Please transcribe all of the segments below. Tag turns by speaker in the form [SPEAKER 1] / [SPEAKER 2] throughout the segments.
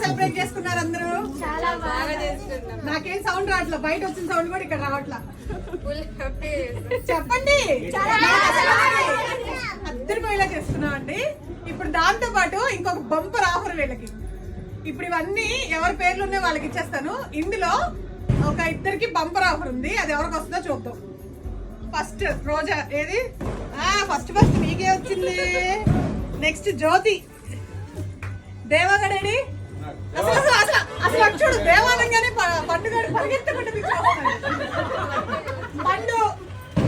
[SPEAKER 1] Celebrate చేసుకున్నారు అందరూ? నాకేం సౌండ్ రావట్లా, బయట వచ్చిన సౌండ్ కూడా ఇక్కడ రావట్లా. చెప్పండి. అద్దరిపోయేలా చేస్తున్నాం అండి. ఇప్పుడు దాంతో పాటు ఇంకొక బంపర్ ఆఫర్ వీళ్ళకి. ఇప్పుడు ఇవన్నీ ఎవరి పేర్లు ఉన్నాయో వాళ్ళకి ఇచ్చేస్తాను. ఇందులో ఒక ఇద్దరికి బంపర్ ఆఫర్ ఉంది, అది ఎవరికి వస్తుందో చూద్దాం. ఫస్ట్ రోజా, ఏది ఫస్ట్ నీకే వచ్చింది. నెక్స్ట్ జ్యోతి. దేవాగడేడి అసలు అసలు అసలు చూడు, దేవానంగానే పండుగడు పరిగెత్తకుండా పండు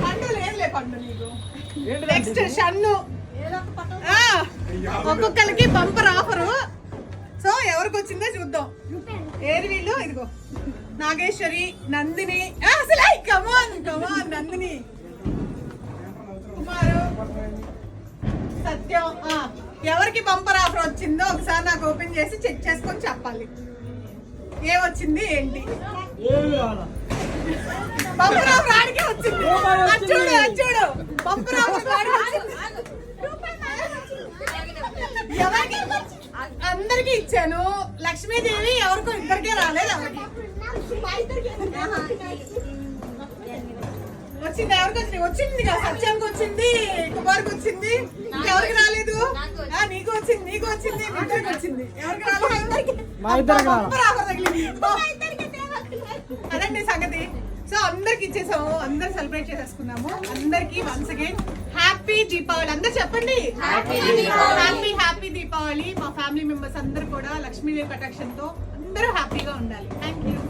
[SPEAKER 1] పండు లేదులే పండు నీకు. నెక్స్ట్ షన్ను. ఒక్కొక్కరికి బంపర్ ఆఫరు. సో ఎవరికి వచ్చిందో చూద్దాం. ఏది వీళ్ళు? ఇదిగో నాగేశ్వరి, నందిని. అసలు కమాన్ కమాన్ నందిని, కుమారు, సత్యం. ఎవరికి బంపర్ ఆఫర్ వచ్చిందో ఒకసారి నాకు ఓపెన్ చేసి చెక్ చేసుకొని చెప్పాలి. ఏమొచ్చింది ఏంటి? బంపర్ ఆఫర్ ఆడికే వచ్చింది. చూడు చూడు, బంపర్ ఆఫర్ ఎవరికి? అందరికి ఇచ్చాను. లక్ష్మీదేవి ఎవరికో ఇద్దరికే రాలేదు. ఎవరికి వచ్చింది? ఎవరికి వచ్చింది? వచ్చింది కదా, సత్యానికి వచ్చింది, కుమార్కి వచ్చింది. ఎవరికి రాలేదు? నీకు వచ్చింది, నీకు వచ్చింది, ఇద్దరికి వచ్చింది. ఎవరికి రాలేదు? అదండి సంగతి. సో అందరికి ఇచ్చేసాము, అందరు సెలబ్రేట్ చేసేసుకున్నాము. అందరికి వన్స్ అగైన్ హ్యాపీ దీపావళి. అందరు చెప్పండి హ్యాపీ హ్యాపీ దీపావళి. మా ఫ్యామిలీ మెంబర్స్ అందరు కూడా లక్ష్మీదేవి కటాక్షంతో అందరూ హ్యాపీగా ఉండాలి. Thank you.